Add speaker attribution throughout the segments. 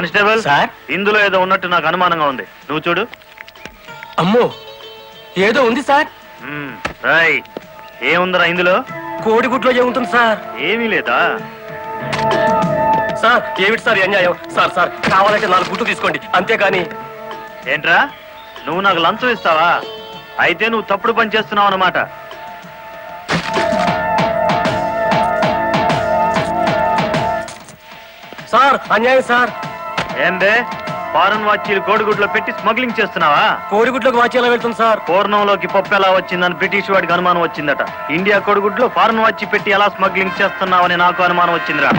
Speaker 1: Constable
Speaker 2: sir,
Speaker 1: ఇందులో ఏదో ఉన్నట్టు నాకు అనుమానంగా ఉంది, నువ్వు చూడు.
Speaker 2: అమ్మో ఏదో ఉంది సార్.
Speaker 1: ఏముందిరా ఇందులో?
Speaker 2: కోడిగుడ్లో ఏముంటుంది సార్?
Speaker 1: ఏమీ లేదా
Speaker 2: సార్? ఏమిటి సార్ అన్యాయం? సార్ సార్ కావాలంటే 4 గుడ్లు తీసుకోండి, అంతేగాని.
Speaker 1: ఏంట్రా, నువ్వు నాకు లంచం ఇస్తావా? అయితే నువ్వు తప్పుడు పని చేస్తున్నావు అన్నమాట.
Speaker 2: సార్ అన్యాయం సార్.
Speaker 1: ఏందే ఫారెన్ వాచీలు కోడిగుడ్లో పెట్టి స్మగ్లింగ్ చేస్తున్నావా?
Speaker 2: కోడిగుడ్లోకి వాచ్ ఎలా వెళ్తుంది సార్?
Speaker 1: పూర్ణంలోకి పప్పు ఎలా వచ్చిందని బ్రిటిష్ వాడికి అనుమానం వచ్చిందట. ఇండియా కోడిగుడ్లో ఫారెన్ వాచీ పెట్టి ఎలా స్మగ్లింగ్ చేస్తున్నావని నాకు అనుమానం వచ్చిందిరా.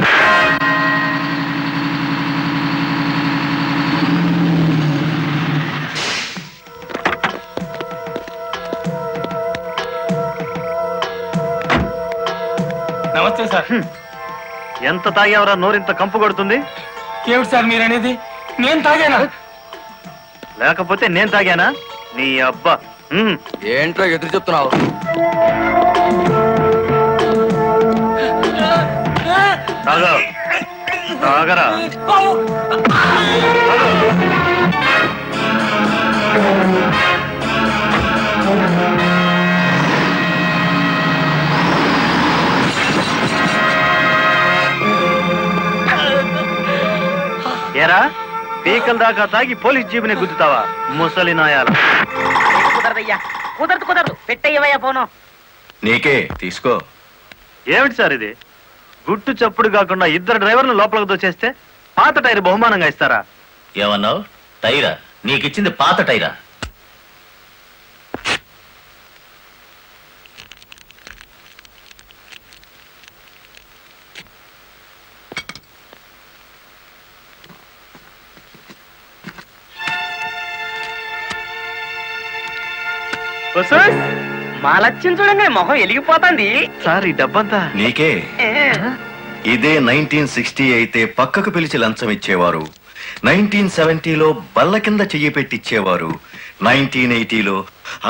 Speaker 2: నమస్తే సార్.
Speaker 1: ఎంత తాగేవరా నోరింత కంపు కొడుతుంది?
Speaker 2: ఏమిటి సార్ మీరనేది? నేను తాగానా?
Speaker 1: లేకపోతే నేను తాగానా? నీ అబ్బా.
Speaker 3: ఏంటో ఎదురు చెప్తున్నావు?
Speaker 1: తాగరా. ఏరా, పీకల దాకా తాగి పోలీస్ జీబుని గుద్దుతావా ముసలి నాయాల?
Speaker 4: కుదరదయ్యా, కుదరదు. పెట్టయ్యవయ్యా ఫోను.
Speaker 3: నీకే తీసుకో.
Speaker 1: ఏమిటి సార్ ఇది? గుట్టు చప్పుడు కాకుండా 2 డ్రైవర్లు లోపలికి దోచేస్తే పాత టైర్ బహుమానంగా ఇస్తారా?
Speaker 5: ఏమన్నావు? టైరా? నీకిచ్చింది పాత టైరా?
Speaker 4: మా లక్ష్యం చూడండి, మొహం వెలిగిపోతుంది.
Speaker 1: సార్ ఈ డబ్బంతా
Speaker 3: నీకే. ఇదే 1960 అయితే పక్కకు పిలిచి లంచం ఇచ్చేవారు. 1970లో బల్ల కింద చెయ్యి పెట్టిచ్చేవారు. 1980లో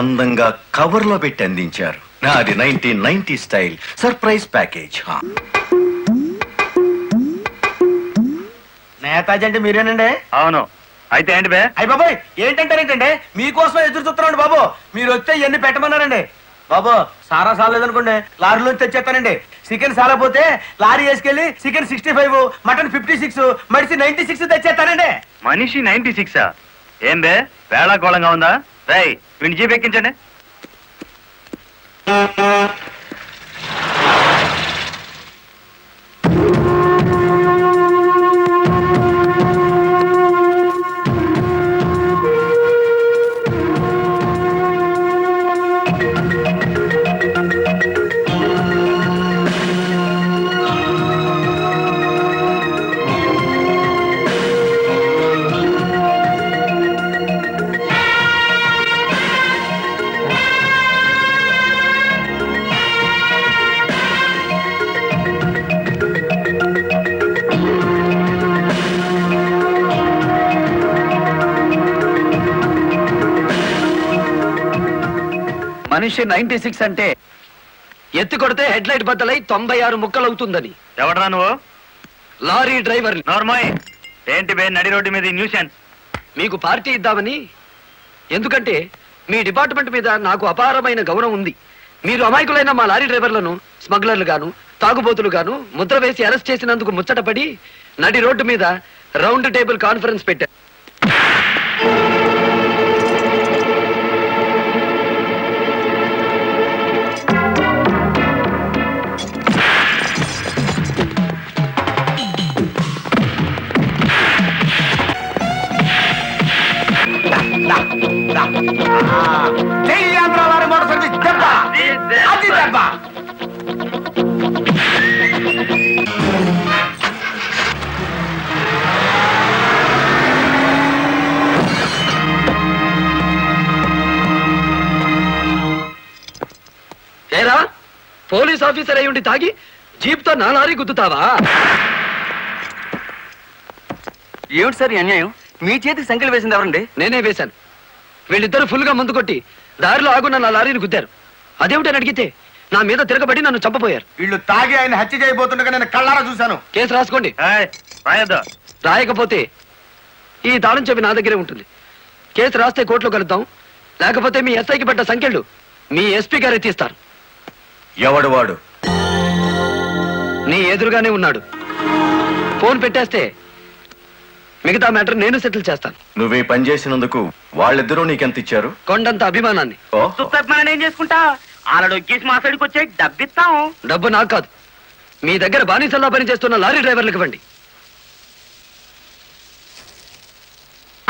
Speaker 3: అందంగా కవర్లో పెట్టి అందించారు. నాది 1990 స్టైల్ సర్ప్రైజ్ ప్యాకేజ్.
Speaker 2: నేతాజీ అంటే మీరేనండి?
Speaker 1: అవును. అయితే ఏంటి బే?
Speaker 2: అయ్య బాబాయ్, ఏంటంటారేంటండి? మీకోసం ఎదురు చూస్తున్నాండి బాబు. మీరు వచ్చే ఇవన్నీ పెట్టమన్నారండి బాబు. సారా సాలేదనుకోండి, లారీలోంచి తెచ్చేస్తానండి. చికెన్ సాలపోతే లారీ వేసుకెళ్ళి చికెన్ 65, మటన్ 56, మనిషి 96 తెచ్చేస్తానండి.
Speaker 1: మనిషి 96? ఏం బే వేళాకోళంగా ఉందా? రై వీడిని జీప్ ఎక్కించండి.
Speaker 6: మనిషి 96 అంటే ఎత్తి కొడితే హెడ్ లైట్ బద్దలై 96 ముక్కలవుతుందని.
Speaker 1: ఎవడరా నువ్వు?
Speaker 6: Lorry driver.
Speaker 1: నార్మల్. ఏంటి బే నడి రోడ్డు మీద న్యూసెన్స్?
Speaker 6: మీకు పార్టీ ఇద్దామని. ఎందుకంటే మీ డిపార్ట్మెంట్ మీద నాకు అపారమైన గౌరవం ఉంది. మీరు అమాయకులైన మా లారీ డ్రైవర్లను స్మగ్లర్లు గాను తాగుబోతులు గాను ముద్ర వేసి అరెస్ట్ చేసినందుకు ముచ్చటపడి నడి రోడ్డు మీద రౌండ్ టేబుల్ కాన్ఫరెన్స్ పెట్టారు. ఏరా, పోలీస్ ఆఫీసర్ అయి ఉండి తాగి జీప్తో నా లారీ గుద్దుతావా?
Speaker 2: ఏమిటి సార్ అన్యాయం? మీ చేతికి సంఖ్యలు వేసింది ఎవరండి?
Speaker 6: నేనే వేశాను. వీళ్ళిద్దరూ ఫుల్ గా ముందు కొట్టి దారిలో ఆగున్న నా లారీని గుద్దారు. అదేమిటని అడిగితే నా మీద తిరగబడి నన్ను చంపపోయారు.
Speaker 2: వీళ్ళు తాగి ఆయన హత్య చేయబోతుండగా నేను కళ్ళారా చూశాను.
Speaker 6: కేసు రాసుకోండి.
Speaker 1: రాయద్దు.
Speaker 6: రాయకపోతే ఈ తాళం చెవి నా దగ్గరే ఉంటుంది. కేసు రాస్తే కోర్టులో కలుద్దాం, లేకపోతే మీ ఎస్ఐకి పెట్ట సంఖ్యలు మీ ఎస్పీ గారే తీస్తారు.
Speaker 3: ఎవడు వాడు?
Speaker 6: నీ ఎదురుగానే ఉన్నాడు. ఫోన్ పెట్టేస్తే మిగతా మ్యాటర్ నేను సెటిల్ చేస్తాను.
Speaker 3: నువ్వు ఈ పని చేసినందుకు వాళ్ళిద్దరూ నీకెంత ఇచ్చారు?
Speaker 6: కొండంత అభిమానాన్ని.
Speaker 4: సుత్తమని ఏం చేసుకుంటా ఆలడొక్కేసి మా సైడ్కి వచ్చే డబ్బిస్తాం.
Speaker 6: డబ్బు నాకు కాదు, మీ దగ్గర బానిసల్లా పనిచేస్తున్న లారీ డ్రైవర్లకు ఇవ్వండి.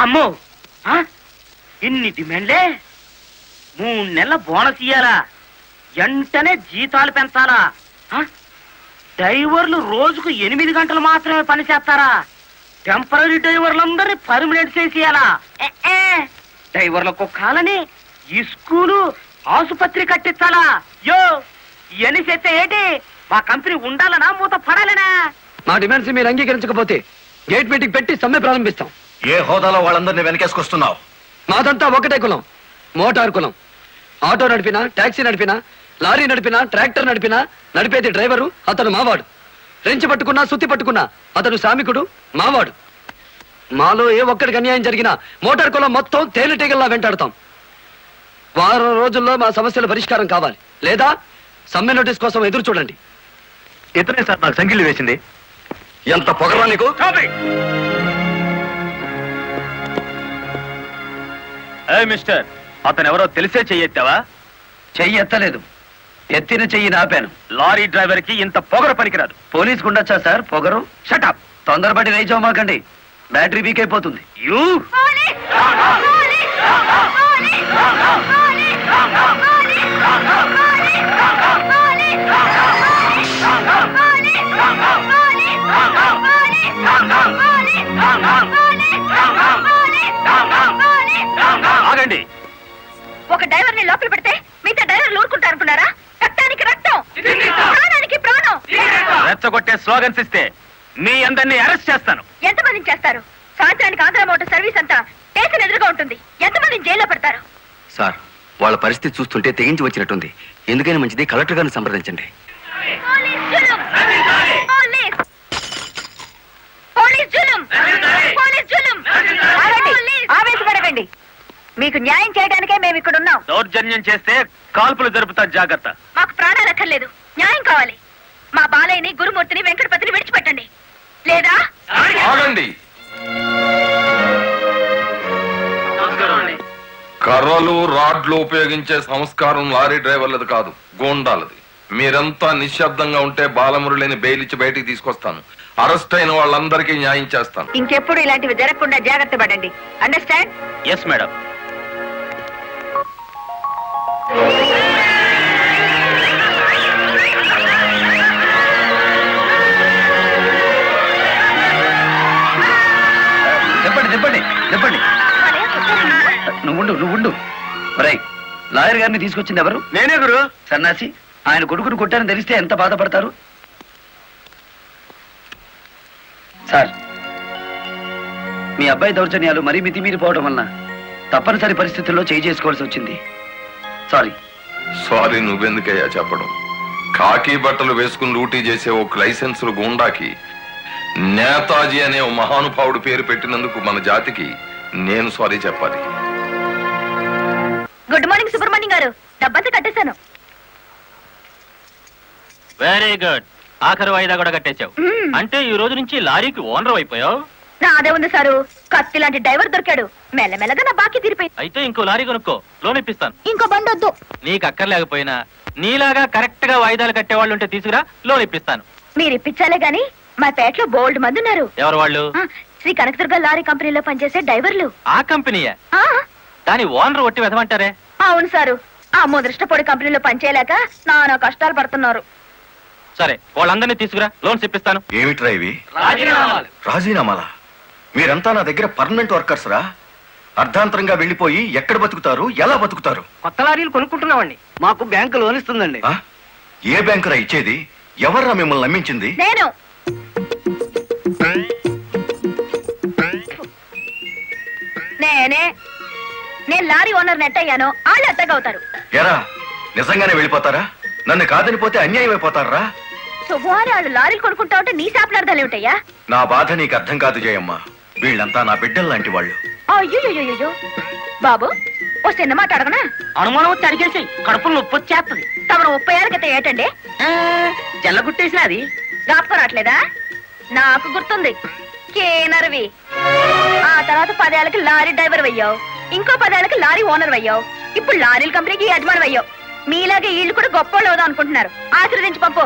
Speaker 4: అమ్మో ఆ? ఇన్ని డిమాండ్లే. 3 నెలల బోనస్ ఇయ్యాలా, వెంటనే జీతాలు పెంచాలా, ఆ? డ్రైవర్లు రోజుకు 8 గంటలు మాత్రమే పని చేస్తారా? టెంపరీ డ్రైవర్లందరినీ పర్మనెంట్ చేసేయాలా? డ్రైవర్లకు కాలని ఈ స్కూలు ఆసుపత్రి కట్టించాలా? యో ఇవన్నీ చేస్తే ఏంటి? మా కంపెనీ ఉండాలనా మూత పడాలనా?
Speaker 6: మా డిమాండ్స్ మీరు అంగీకరించకపోతే గేట్ మీటింగ్ పెట్టి సమ్మె ప్రారంభిస్తాం.
Speaker 3: ఏ హోదాలో వాళ్ళందరినీ వెనకేసుకొస్తున్నావు?
Speaker 6: మాదంతా ఒకటే కులం, మోటార్ కులం. ఆటో నడిపినా, టాక్సీ నడిపినా, లారీ నడిపినా, ట్రాక్టర్ నడిపినా నడిపేది డ్రైవరు, అతను మావాడు. రెంచి పట్టుకున్నా, సుత్తి పట్టుకున్నా అతను శ్రామికుడు, మావాడు. మాలో ఏ ఒక్కడికి అన్యాయం జరిగినా మోటార్ కులం మొత్తం తేలిటీగల్లా వెంటాడతాం. వారం రోజుల్లో మా సమస్యల పరిష్కారం కావాలి, లేదా సమ్మె నోటీస్ కోసం ఎదురు చూడండి.
Speaker 1: ఇతనే సార్ నాకు సంఖ్యలు వేసింది.
Speaker 6: ఎంత పొగరా నీకు?
Speaker 1: మిస్టర్, అతను ఎవరో తెలిసే చెయ్యెత్తావా?
Speaker 6: చెయ్యి ఎత్తలేదు, ఎత్తిన చెయ్యి నాపాను.
Speaker 1: లారీ డ్రైవర్ కి ఇంత పొగర పనికిరాదు.
Speaker 6: పోలీస్ ఉండొచ్చా సార్ పొగరు?
Speaker 1: షటప్.
Speaker 6: తొందరపడి రైజోమాకండి, బ్యాటరీ వీక్ అయిపోతుంది.
Speaker 1: యూ ఆగండి.
Speaker 7: ఒక డ్రైవర్ ని లోపల పెడితే మిగతా డ్రైవర్లు ఊరుకుంటారు అనుకున్నారా? రక్తానికి రక్తం, ప్రాణానికి ప్రాణం.
Speaker 1: రెచ్చగొట్టే స్లోగన్స్ ఇస్తే మీ అందరినీ అరెస్ట్ చేస్తాను.
Speaker 7: ఎంతమందిని చేస్తారు? సాయంత్రానికి ఆంధ్ర మోటార్ సర్వీస్ అంతా స్టేషన్ ఎదురుగా ఉంటుంది. ఎంతమందిని జైల్లో పెడతారు?
Speaker 6: సార్, వాళ్ళ పరిస్థితి చూస్తుంటే తెగించి వచ్చినట్టుంది. ఎందుకైనా మంచిది కలెక్టర్ గారిని సంప్రదించండి.
Speaker 7: పోలీస్ జులుం! పోలీస్! పోలీస్ జులుం! పోలీస్ జులుం! ఆగండి, ఆవేశపడకండి. మీకు న్యాయం చేయడానికే మేము ఇక్కడ ఉన్నాం.
Speaker 1: దౌర్జన్యం చేస్తే కాల్పులు జరుపుతా, జాగ్రత్త.
Speaker 7: మాకు ప్రాణాలు అక్కర్లేదు, న్యాయం కావాలి. మా బాలయ్యని, గురుమూర్తిని, వెంకటపతిని విడిచిపెట్టండి, లేదా
Speaker 8: ఆగండి. కర్రలు, రాడ్లు ఉపయోగించే సంస్కారం లారీ డ్రైవర్లది కాదు, గూండాలది. మీరంతా నిశ్శబ్దంగా ఉంటే బాలమురళిని బెయిలిచ్చి బయటికి తీసుకొస్తాను. అరెస్ట్ అయిన వాళ్ళందరికీ న్యాయం చేస్తాను.
Speaker 7: ఇంకెప్పుడు ఇలాంటివి జరగకుండా జాగ్రత్త పడండి. అండర్స్టాండ్?
Speaker 1: Yes madam.
Speaker 6: చెప్పండి. నువ్వుండు. రై, లాయర్ గారిని తీసుకొచ్చింది ఎవరు?
Speaker 1: నేనే గురు.
Speaker 6: సన్నాసి, ఆయన కొడుకును కొట్టారని తెలిస్తే ఎంత బాధపడతారు? సార్, మీ అబ్బాయి దౌర్జన్యాలు మరీ మితిమీరిపోవడం వలన తప్పనిసరి పరిస్థితుల్లో చేయి చేసుకోవాల్సి వచ్చింది.
Speaker 8: సారీ నువ్వెందుకయ్యా చెప్పడం? కాకి బట్టలు వేసుకుని డ్యూటీ చేసే ఒక లైసెన్సులు గుండాకి నేతాజీ అనే ఓ మహానుభావుడు పేరు పెట్టినందుకు మన జాతికి నేను సారీ చెప్పాలి.
Speaker 7: గుడ్ మార్నింగ్ సుబ్రహ్మణ్యం గారు, డబ్బంతా కట్టేశాను.
Speaker 1: Very good. ఆఖరి వాయిదా కూడా కట్టేశావు. అంటే ఈ రోజు నుంచి లారీకి ఓనర్ అయిపోయావు.
Speaker 7: నాదే ఉంది సారు, కత్తి లాంటి డ్రైవర్ దొరికాడు. మెల్లమెల్లగా నా బాకీ తీరిపోయింది.
Speaker 1: అయితే ఇంకో లారీ కొనుక్కో, లోన్ ఇప్పిస్తాను.
Speaker 7: ఇంకో బండి వద్దు.
Speaker 1: నీకు అక్కర్లేకపోయినా నీలాగా కరెక్ట్ గా వాయిదాలు కట్టేవాళ్ళు ఉంటే తీసుకురా, లోన్ ఇప్పిస్తాను.
Speaker 7: మీరు ఇప్పించాలే గాని మా పేటలో బోల్డ్ మంది ఉన్నారు.
Speaker 1: ఎవరు వాళ్ళు?
Speaker 7: శ్రీ కనకదుర్గ లారీ కంపెనీలో పనిచేసే డ్రైవర్లు.
Speaker 1: ఆ కంపెనీయా?
Speaker 7: ఆ,
Speaker 1: దాని ఓనర్ ఒట్టి వెదమంటారే?
Speaker 7: అవును సారు, ఆ ముదృష్టపొడి కంపెనీలో పనిచేయలేక నానా కష్టాలు పడుతున్నారు.
Speaker 1: సరే, వాళ్ళందరినీ తీసుకురా, లోన్స్ ఇప్పిస్తాను.
Speaker 3: ఏమిట్రా ఇవి? రాజీనామాలా? మీరంతా నా దగ్గర పర్మనెంట్ వర్కర్స్ రా. అర్ధాంతరంగా వెళ్ళిపోయి ఎక్కడ బతుకుతారు, ఎలా బతుకుతారు?
Speaker 4: కొత్త లారీలు కొనుక్కుంటున్నామండి. మాకు బ్యాంకు లోన్ ఇస్తుందండి.
Speaker 3: ఆ? ఏ బ్యాంకురా ఇచ్చేది? ఎవర్రా మిమ్మల్ని నమ్మించింది?
Speaker 7: నేను నేను లారీ ఓనర్ నెట్ అయ్యాను, వాళ్ళు అత్తగవుతారు.
Speaker 3: ఎరా, నిజంగానే వెళ్ళిపోతారా? నన్ను కాదని పోతే అన్యాయం అయిపోతారా?
Speaker 7: శుభవారి వాళ్ళు లారీలు కొనుక్కుంటా ఉంటే నీ శాపలార్థాలు ఏమిటయ్యా?
Speaker 3: నా బాధ నీకు అర్థం కాదు జయమ్మ. వీళ్ళంతా నా బిడ్డలు లాంటి వాళ్ళు.
Speaker 7: అయ్యో బాబు ఓ చిన్న మాట అడగనా?
Speaker 4: అనుమానం వచ్చి అడిగేసి కడుపులో నొప్పి వచ్చేస్తుంది.
Speaker 7: తమరు 30 ఏళ్ళ క్రితం ఏటండి?
Speaker 4: జల్లగుట్టేసిన అది
Speaker 7: జ్ఞాపకం రావట్లేదా? నాకు గుర్తుంది, కేనర్వి. ఆ తర్వాత 10 ఏళ్ళకి లారీ డ్రైవర్ అయ్యావు, ఇంకో 10 ఏళ్ళకి లారీ ఓనర్ అయ్యావు, ఇప్పుడు లారీల కంపెనీకి యజమాని అయ్యావు. మీలాగే వీళ్ళు కూడా గొప్ప అవుదాం అనుకుంటున్నారు. ఆశీర్వదించి పంపు.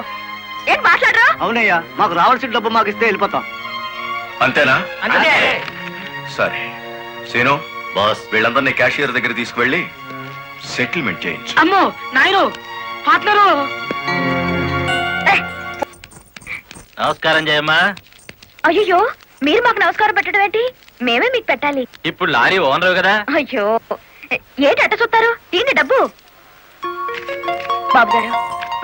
Speaker 7: ఏంటి మాట్లాడరా?
Speaker 6: అవునయ్యా, మాకు రావాల్సిన డబ్బు మాకు ఇస్తే వెళ్ళిపోతాం.
Speaker 3: అంతేనా?
Speaker 4: అంతే.
Speaker 3: సరే సీను,
Speaker 5: బాస్
Speaker 3: వీళ్ళందరినీ క్యాషియర్ దగ్గర తీసుకువెళ్ళి సెటిల్మెంట్ చేయించు.
Speaker 4: అమ్మో నాయను పార్ట్నరు.
Speaker 5: నమస్కారం జయమ్మా.
Speaker 7: అయ్యో మీరు మాకు నమస్కారం పెట్టడం ఏంటి? మేమే మీకు పెట్టాలి.
Speaker 5: ఇప్పుడు లారీ ఓనర్ కదా.
Speaker 7: అయ్యో ఏంటి అట్ట చూస్తారు? తీయండి డబ్బు. బాబు గారు,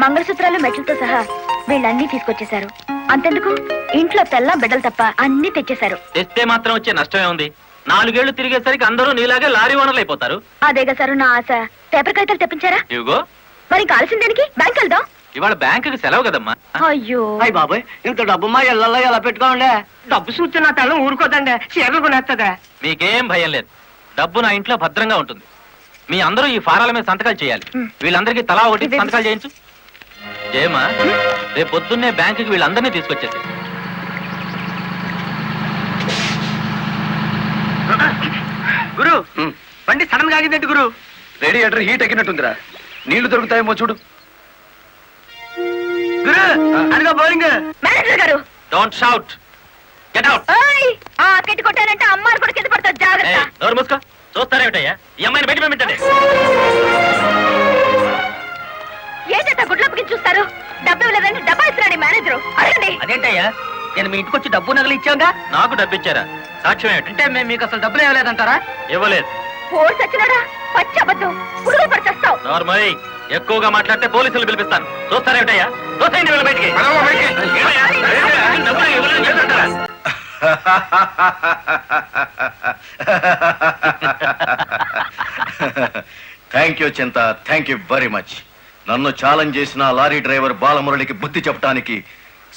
Speaker 7: మంగళసూత్రాలు మెట్లతో సహా వీళ్ళన్నీ తీసుకొచ్చేశారు. అంతెందుకు, ఇంట్లో తెల్ల బిడ్డలు తప్ప అన్ని తెచ్చేశారు.
Speaker 5: తెస్తే మాత్రం వచ్చే నష్టమే ఉంది. 4 ఏళ్లు తిరిగేసరికి అందరూ నీలాగే లారీ ఓనర్లు అయిపోతారు.
Speaker 7: అదేగా సారు నా ఆశ. పేపర్ కాగితాలు తెప్పించారా?
Speaker 5: ఇవిగో
Speaker 7: మరి కాల్సిన దానికి బ్యాంక్ వెళ్దాం.
Speaker 5: ఇవాళ బ్యాంకుకి సెలవు కదమ్మా.
Speaker 7: అయ్యో
Speaker 6: అయ్యి బాబాయ్, ఇంత డబ్బు మా ఇళ్ళల్లో ఎలా పెట్టుకోండి?
Speaker 4: డబ్బు చూస్తే నా తల ఊరుకోదండి, చీరలు కొనేస్తుందా?
Speaker 5: మీకేం భయం లేదు. డబ్బు నా ఇంట్లో భద్రంగా ఉంటుంది. మీ అందరూ ఈ ఫారాల మీద సంతకాలు చేయాలి. వీళ్ళందరికీ తలా ఒకటి సంతకాలు చేయించు. జయమ్మా, రేపు పొద్దున్నే బ్యాంకుకి వీళ్ళందరినీ తీసుకొచ్చేసి.
Speaker 4: గురు బండి సడన్ గా ఆగిందండి గురు.
Speaker 6: Radiator heat ఎక్కినట్టుందిరా. నీళ్లు దొరుకుతాయేమో చూడు.
Speaker 4: గురు అదిగో బౌలింగ్.
Speaker 7: మేనేజర్ గారు,
Speaker 5: డోంట్ షౌట్, గెట్ అవుట్.
Speaker 7: ఓయ్ ఆ కిట్టి కొట్టారంటే అమ్మారు కూడా కింద పడతారు, జాగ్రత్త.
Speaker 5: నోరు మూసుకో. చూస్తారేమిటయ్యా, ఈ అమ్మాయిని బయట పంపించండి.
Speaker 7: ఏంటంటే గుడ్లప్పకి చూస్తారు? డబ్బు ఇవ్వలేదంటే డబ్బా ఇస్తున్నాడు మేనేజరు. అడగండి.
Speaker 4: అదేంటయ్యా, నేను మీ ఇంటికి వచ్చి డబ్బు నగలు ఇచ్చాగా.
Speaker 5: నాకు డబ్బు ఇచ్చారా? సాక్ష్యం ఏమిటి?
Speaker 4: అంటే మేము మీకు అసలు డబ్బులు ఇవ్వలేదంటారా?
Speaker 5: ఇవ్వలేదు.
Speaker 7: పోర్స్ వచ్చినాడా? పచ్చి అబద్ధం. పురుగులు పడిచేస్తావు.
Speaker 5: నార్మల్ ఎక్కువగా మాట్లాడితే పోలీసులు పిలిపిస్తాను. చూస్తారేమిటయ్యా? చూస్తాయండి వీళ్ళ బయటికి. ఏమయ్యా? డబ్బులు ఇవ్వలేదని చెప్తారా?
Speaker 3: థ్యాంక్ యూ చింత, థ్యాంక్ యూ వెరీ మచ్. నన్ను ఛాలెంజ్ చేసిన లారీ డ్రైవర్ బాలమురళికి బుద్ధి చెప్పడానికి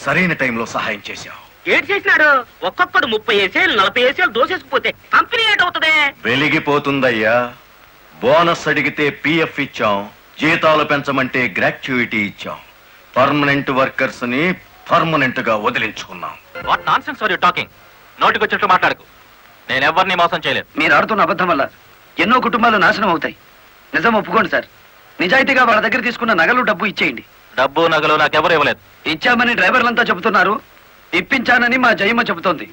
Speaker 3: సరైన టైంలో సహాయం చేశావు.
Speaker 4: ఏడు చేసినాడు? ఒక్కొక్కడు 30 ఏసేలు 40 ఏసేలు దోసేసుకుపోతే కంపెనీ ఏటవుతుంది?
Speaker 3: వెలిగిపోతుందయ్యా. బోనస్ అడిగితే పిఎఫ్ ఇచ్చాం, జీతాలు పెంచమంటే గ్రాట్యుయిటీ ఇచ్చాం. పర్మనెంట్ వర్కర్స్ ని పర్మనెంట్ గా వదిలించుకున్నాం.
Speaker 5: What nonsense are you talking? నోటికొచ్చినట్టు మాట్లాడకు. నేను ఎవరిని మోసం చేయలేదు.
Speaker 6: మీరు ఆడుతున్న అబద్ధం వల్ల ఎన్నో కుటుంబాలు నాశనం అవుతాయి. నిజం ఒప్పుకోండి సార్. నిజాయితీగా వాళ్ళ దగ్గర తీసుకున్న నగలు డబ్బు ఇచ్చేయండి.
Speaker 5: డబ్బు నగలు నాకెవరు ఇవ్వలేదు.
Speaker 6: ఇచ్చామని డ్రైవర్లంతా చెబుతున్నారు, ఇప్పించానని మా జయమ్మ చెబుతోంది.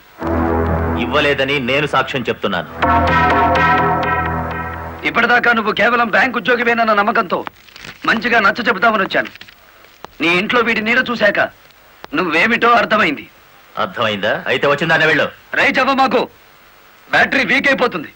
Speaker 5: ఇవ్వలేదని నేను సాక్ష్యం చెప్తున్నాను.
Speaker 6: ఇప్పటిదాకా నువ్వు కేవలం బ్యాంక్ ఉద్యోగివేనన్న నమ్మకంతో మంచిగా నచ్చ చెబుతామని వచ్చాను. నీ ఇంట్లో వీడి నీడ చూశాక నువ్వేమిటో అర్థమైంది.
Speaker 5: అర్థమైందా? అయితే వచ్చిందానే వెళ్ళు.
Speaker 6: రైట్ అవ్వ, మాకు బ్యాటరీ వీక్ అయిపోతుంది.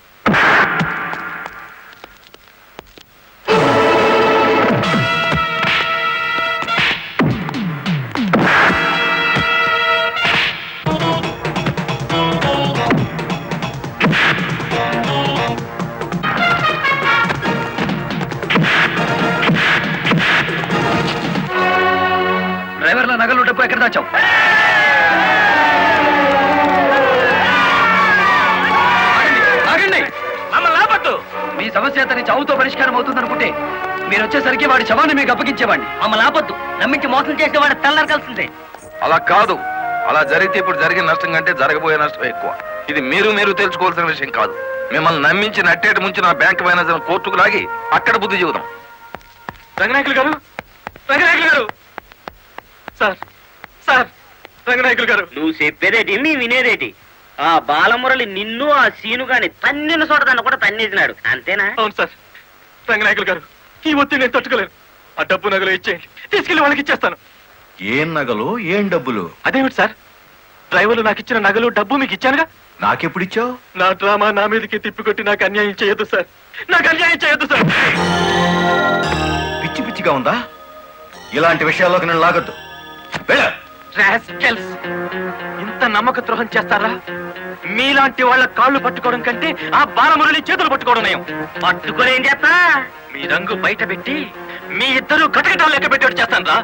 Speaker 6: డ్రైవర్ల నగలు డబ్బు ఎక్కడ దాచావు? ఆగండి.
Speaker 5: మమ్మల్ని ఆపట్టు.
Speaker 6: మీ సమస్య అతని చావుతో పరిష్కారం అవుతుందనుకుంటే మీరు వచ్చేసరికి వాడి శవాన్ని మీకు అప్పగించేవాడిని.
Speaker 4: మమ్మల్ని ఆపొద్దు. నమ్మించి మోసం చేసే వాడు తెల్లారకాల్సిందే.
Speaker 8: అలా కాదు. అలా జరిగితే ఇప్పుడు జరిగిన నష్టం కంటే జరగబోయే నష్టం ఎక్కువ. ఇది మీరు తెలుసుకోవాల్సిన విషయం కాదు. మిమ్మల్ని నమ్మించి నట్టేటి ముంచి నా బ్యాంక్ మేనేజర్ కోర్టుకు లాగి అక్కడ బుద్ధి చెబుదాం.
Speaker 5: రంగనాయకులు గారు, రంగనాయకులు గారు, సార్ సార్, రంగనాయకులు గారు.
Speaker 4: నువ్వు చెప్పేదేటి నీ వినేదేటి? ఆ బాలమురళి నిన్ను ఆ సీను గాని తన్నిన చోట దాన్ని కూడా తన్నేసినాడు, అంతేనా?
Speaker 5: అవును సార్. రంగనాయకులు గారు, ఈ ఒత్తిడి నేను తట్టుకోలేను. ఆ డబ్బు నగలు ఇచ్చేయండి, తీసుకెళ్లి వాళ్ళకి ఇచ్చేస్తాను.
Speaker 3: ఏం నగలు, ఏం డబ్బులు?
Speaker 5: అదేమిటి సార్, డ్రైవర్లు నాకు ఇచ్చిన నగలు డబ్బు మీకు ఇచ్చానుగా.
Speaker 3: నాకెప్పుడిచ్చావు?
Speaker 5: నా డ్రామా నా మీదకి తిప్పికొట్టి నాకు అన్యాయం చేయొద్దు సార్. నాకు అన్యాయం చేయొద్దు సార్.
Speaker 3: పిచ్చి పిచ్చిగా ఉందా? ఇలాంటి విషయాల్లోకి నేను లాగొద్దు. వెళ్ళ.
Speaker 5: రాస్కెల్స్, ఇంత నమ్మక ద్రోహం చేస్తారా? మీలాంటి వాళ్ళ కాళ్ళు పట్టుకోవడం కంటే ఆ బాలమురళి చేతులు పట్టుకోవడం నయం.
Speaker 4: పట్టుకొని ఏం చేస్తా?
Speaker 5: మీ రంగు బయట పెట్టి మీ ఇద్దరు కటకటాలు లెక్క పెట్టేట్టు చేస్తాను రా.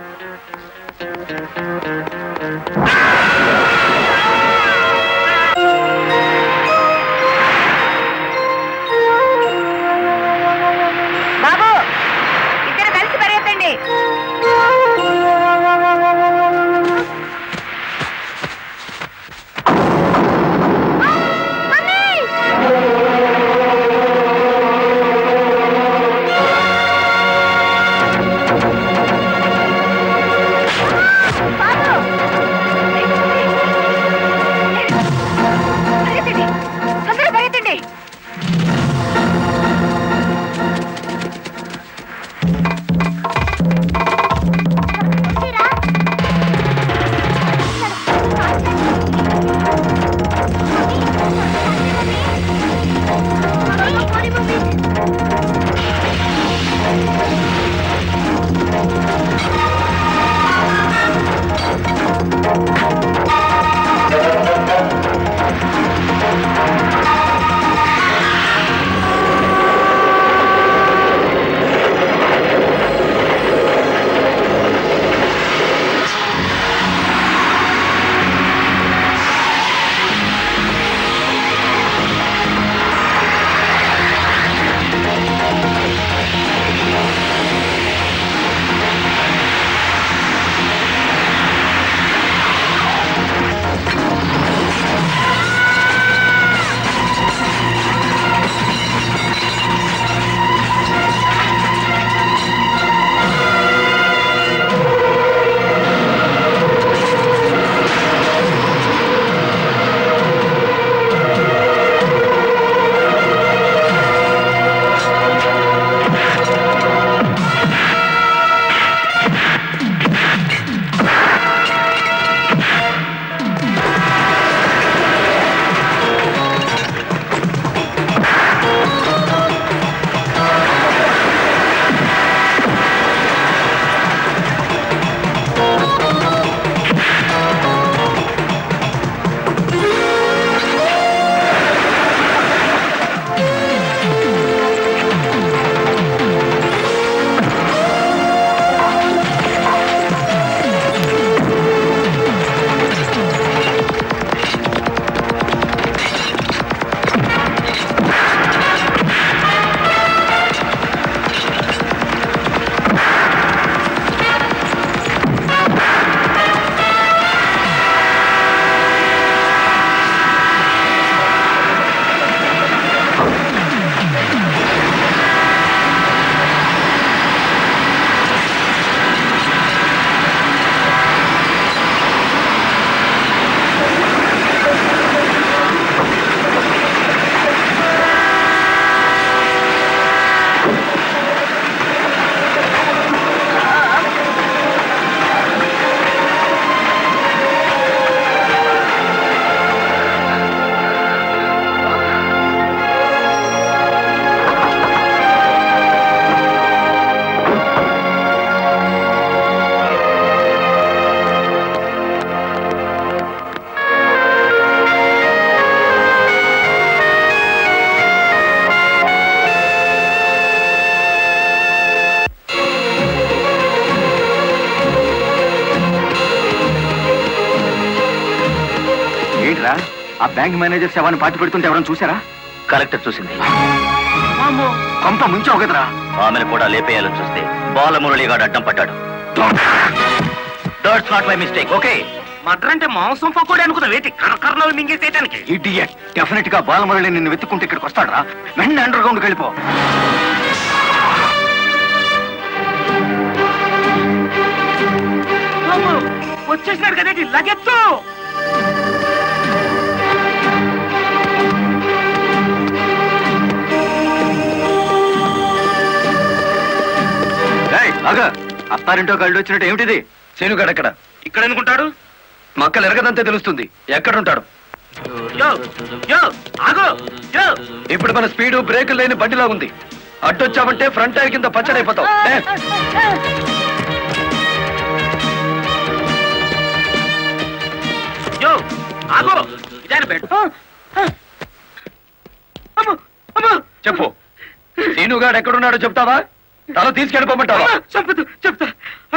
Speaker 3: ఆ బ్యాంక్ మేనేజర్ శవాన్ని పాతి పెడుతుంటే ఎవరైనా చూసారా?
Speaker 1: కలెక్టర్ చూసింది.
Speaker 3: కొంప ముంచావు కదరా.
Speaker 1: ఆమెను కూడా లేపేయాలని చూస్తే బాలమురళిగాడు అడ్డం పడ్డాడు. That's not my mistake. Okay,
Speaker 4: matar అంటే మాంసం పకోడీ అనుకున్నా వేటి కరకరలో మింగేసేయటానికి.
Speaker 3: ఇడియట్. డెఫినెట్ గా బాలమురళి నిన్ను వెతుక్కుంటే ఇక్కడికి వస్తాడరా. వెంటనే అండర్ గ్రౌండ్కి వెళ్ళిపో.
Speaker 4: వచ్చేసినాడు కదేటి లగెత్తు.
Speaker 3: అత్తారింటో కళ్ళు వచ్చినట్టు ఏమిటిది? శనుగాడు ఎక్కడ?
Speaker 4: ఇక్కడ అనుకుంటాడు.
Speaker 3: మక్కలు ఎరగదంతే తెలుస్తుంది. ఎక్కడుంటాడు?
Speaker 4: యో యో ఆగో యో.
Speaker 3: ఇప్పుడు మన స్పీడు బ్రేకులు లేని బండిలా ఉంది. అడ్డొచ్చామంటే ఫ్రంట్ టైర్ కింద పచ్చడైపోతావు.
Speaker 4: యో ఆగో ఇదాని బెడ్. అమ్మో అమ్మో.
Speaker 3: చెప్పు, శీనుగాడు ఎక్కడున్నాడో చెప్తావా? తల తీసుకెళ్ళిపోమంటావా?
Speaker 4: చెప్తా చెప్తా.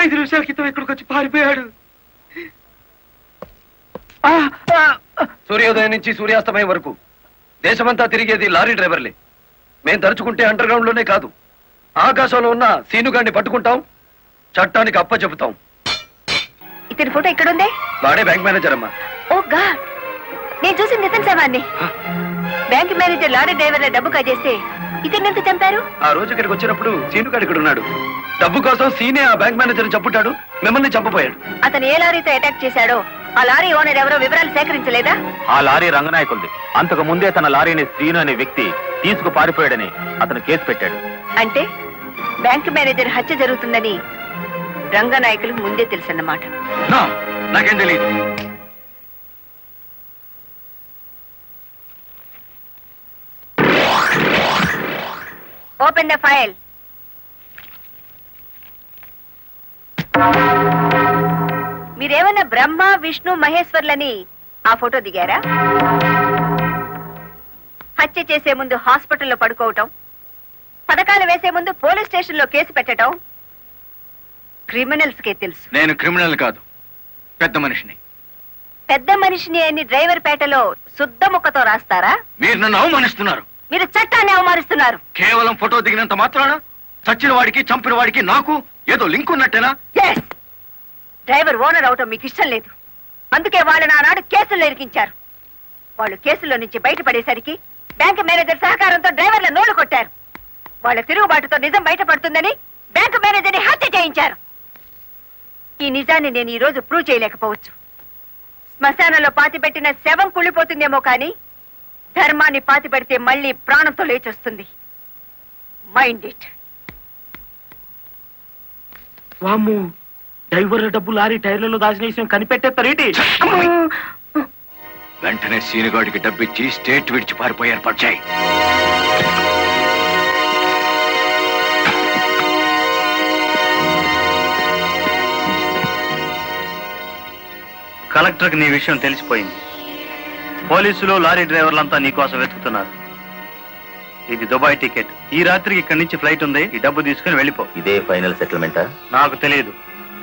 Speaker 4: 5 నిమిషాల క్రితం ఇక్కడికి వచ్చి పారిపోయాడు.
Speaker 6: సూర్యోదయం నుంచి సూర్యాస్తమయం వరకు దేశమంతా తిరిగేది లారీ డ్రైవర్లే. మేం తలుచుకుంటే అండర్ గ్రౌండ్ లోనే కాదు, ఆకాశంలో ఉన్న సీనుగాడిని పట్టుకుంటాం, చట్టానికి అప్ప చెబుతాం.
Speaker 7: ఇతని ఫోటో ఎక్కడుంది?
Speaker 6: వాడే బ్యాంక్ మేనేజర్ అమ్మా.
Speaker 7: ఓ గాడ్, నేను చూసి నితిన్ శవాన్ని. బ్యాంక్ మేనేజర్ లారీ డ్రైవర్ల డబ్బు కాజేస్తే ఇతన్ని ఎంత చంపారు?
Speaker 6: ఆ రోజు ఇక్కడికి వచ్చినప్పుడు సీనుగాడు ఇక్కడ ఉన్నాడు. డబ్బు కోసం సీనే ఆ బ్యాంక్ మేనేజర్ చంపుతాడు, మిమ్మల్ని చంపపోయాడు.
Speaker 7: అతను ఏ లారీతో అటాక్ చేశాడో ఆ లారీ ఓనర్ ఎవరో వివరాలు సేకరించలేదా?
Speaker 5: ఆ లారీ రంగనాయకుల్ది. అంతకు ముందే తన లారీని శ్రీను అనే వ్యక్తి తీసుకు పారిపోయాడని అతను కేసు పెట్టాడు.
Speaker 7: అంటే బ్యాంక్ మేనేజర్ హత్య జరుగుతుందని రంగనాయకులకు ముందే తెలుసన్నమాట.
Speaker 3: నాకేం తెలియదు.
Speaker 7: Open the file. మీరేమన్నా బ్రహ్మ విష్ణు మహేశ్వర్లని ఆ ఫోటో దిగారా? హత్య చేసే ముందు హాస్పిటల్లో పడుకోవటం, పథకాలు వేసే ముందు పోలీస్ స్టేషన్ లో కేసు పెట్టడం క్రిమినల్స్ కే తెలుసు.
Speaker 3: నేను క్రిమినల్ కాదు, పెద్ద మనిషిని.
Speaker 7: పెద్ద మనిషిని అని డ్రైవర్ పేటలో శుద్ధ ముక్కతో రాస్తారా?
Speaker 3: మీరు నన్ను అవమానిస్తున్నారు.
Speaker 7: మీరు చట్టాన్ని అవమానిస్తున్నారు.
Speaker 3: కేవలం ఫోటో దిగినంత మాత్రాన చచ్చిన వాడికి చంపిన వాడికి నాకు ఏదో లింక్ ఉన్నట్టేనా?
Speaker 7: Yes! డ్రైవర్ ఓనర్ అవటం మీకు ఇష్టం లేదు, అందుకే వాళ్ళు నానాడు కేసుల్లో ఇరికించారు. వాళ్ళు కేసులో నుంచి బయటపడేసరికి బ్యాంక్ మేనేజర్ సహకారంతో డ్రైవర్ల నోళ్లు కొట్టారు. వాళ్ళ తిరుగుబాటుతో నిజం బయటపడుతుందని బ్యాంక్ మేనేజర్ని హత్య చేయించారు. ఈ నిజాన్ని నేను ఈ రోజు ప్రూవ్ చేయలేకపోవచ్చు. శ్మశానంలో పాతిపెట్టిన శవం కుళ్ళిపోతుందేమో కానీ ధర్మాన్ని పాతిపెడితే మళ్ళీ ప్రాణంతో లేచొస్తుంది. Mind it.
Speaker 4: వామ్మో, డ్రైవర్ల డబ్బు లారీ టైర్లలో దాచిన విషయం కనిపెట్టేస్తారేంటి?
Speaker 3: వెంటనే సీనుగాడికి డబ్బిచ్చి స్టేట్ విడిచి పారిపోయి ఏర్పాటు చేయి.
Speaker 1: కలెక్టర్కి నీ విషయం తెలిసిపోయింది. పోలీసులు లారీ డ్రైవర్లంతా నీ కోసం వెతుకుతున్నారు. ఇది దుబాయ్ టికెట్. ఈ రాత్రికి ఇక్కడి నుంచి ఫ్లైట్ ఉంది. ఈ డబ్బు తీసుకుని వెళ్ళిపో.
Speaker 5: ఇదే ఫైనల్ సెటిల్మెంటా?
Speaker 1: నాకు తెలియదు.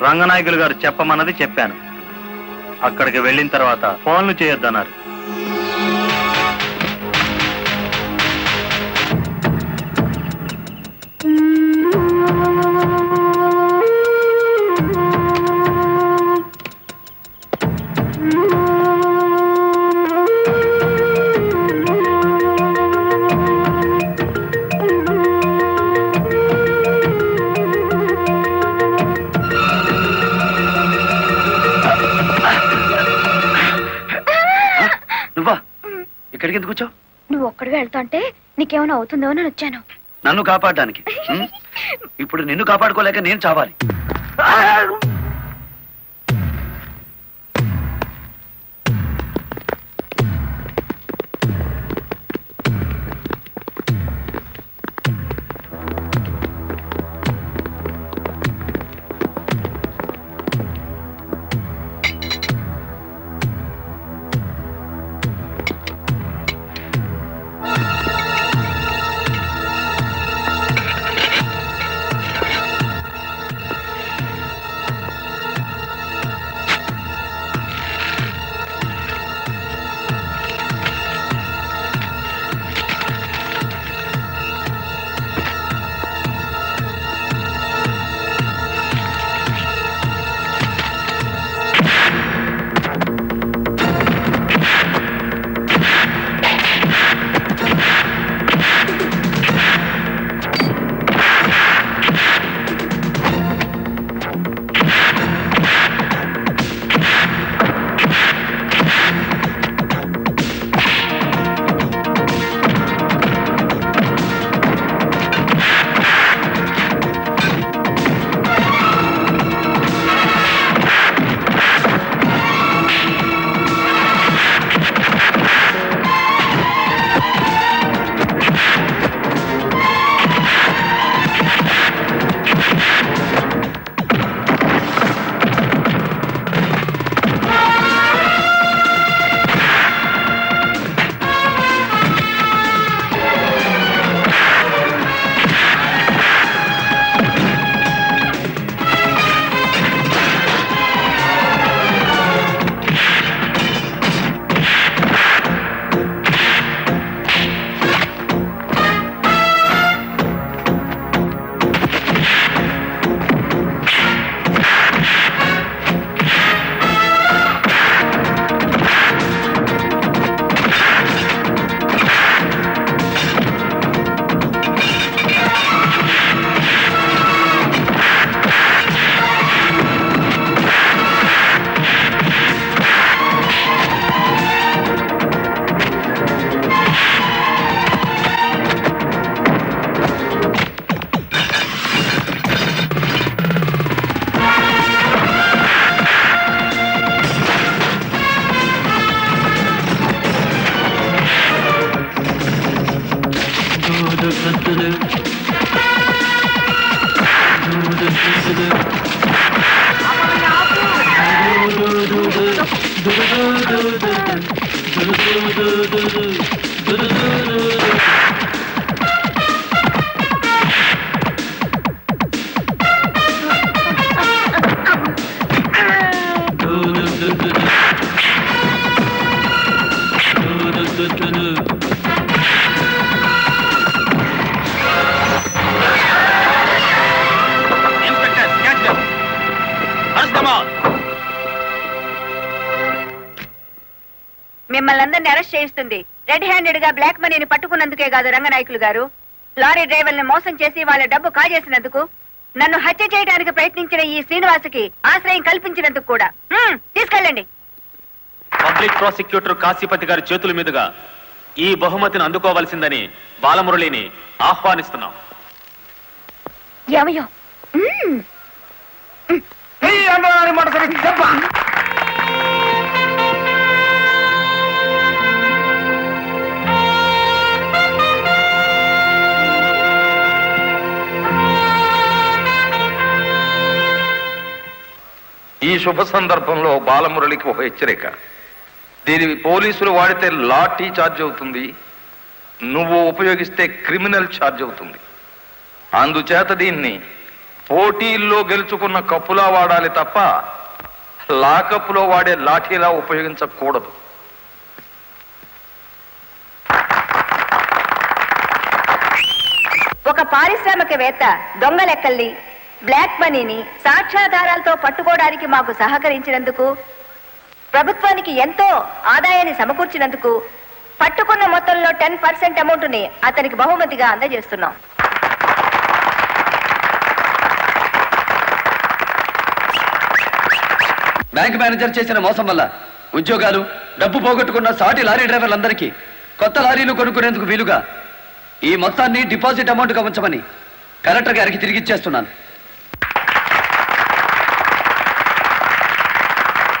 Speaker 1: రంగనాయకులు గారు చెప్పమన్నది చెప్పాను. అక్కడికి వెళ్ళిన తర్వాత ఫోన్లు చేయొద్దన్నారు.
Speaker 6: నువ్వా ఇక్కడికి ఎందుకు వచ్చావు?
Speaker 7: నువ్వు ఒక్కడిగా వెళ్తాంటే నీకేమైనా అవుతుందో అని వచ్చాను.
Speaker 6: నన్ను కాపాడడానికి. ఇప్పుడు నిన్ను కాపాడుకోలేక నేను చావాలి.
Speaker 7: మిమ్మల్ని అందరినీ అరెస్ట్ చేయిస్తుంది రెడ్ హ్యాండెడ్ గా బ్లాక్ మనీని పట్టుకున్నందుకే కాదు రంగనాయకులు గారు, లారీ డ్రైవర్ని మోసం చేసి వాళ్ళ డబ్బు కాజేసినందుకు, నన్ను హత్య చేయడానికి ప్రయత్నించిన ఈ శ్రీనివాసుకి ఆశ్రయం కల్పించినందుకు కూడా. తీసుకెళ్ళండి.
Speaker 5: పబ్లిక్ ప్రాసిక్యూటర్ కాశీపతి గారి చేతుల మీదుగా ఈ బహుమతిని అందుకోవాల్సిందని బాలమురళిని ఆహ్వానిస్తున్నాం.
Speaker 7: ఏమయ్యో?
Speaker 8: ఈ శుభ సందర్భంలో బాలమురళికి ఒక హెచ్చరిక. దీని పోలీసులు వాడితే లాఠీ ఛార్జ్ అవుతుంది, నువ్వు ఉపయోగిస్తే క్రిమినల్ ఛార్జ్ అవుతుంది. అందుచేత దీన్ని పోటీల్లో గెలుచుకున్న కప్పులా వాడాలి తప్ప లాకప్పులో వాడే లాఠీలా ఉపయోగించకూడదు.
Speaker 7: ఒక పారిశ్రామికవేత్త దొంగ లెక్కల్ని, బ్లాక్ మనీని సాక్ష్యాధారాలతో పట్టుకోవడానికి మాకు సహకరించినందుకు, ప్రభుత్వానికి ఎంతో ఆదాయాన్ని సమకూర్చినందుకు పట్టుకున్న మొత్తంలో 10% అమౌంట్ ని అతనికి బహుమతిగా అందజేస్తున్నాం.
Speaker 6: బ్యాంక్ మేనేజర్ చేసిన మోసం వల్ల ఉద్యోగాలు, డబ్బు పోగొట్టుకున్న సాటి లారీ డ్రైవర్లందరికీ కొత్త లారీలు కొనుక్కునేందుకు వీలుగా ఈ మొత్తాన్ని డిపాజిట్ అమౌంట్గా ఉంచమని కలెక్టర్ గారికి తిరిగిచ్చేస్తున్నాను.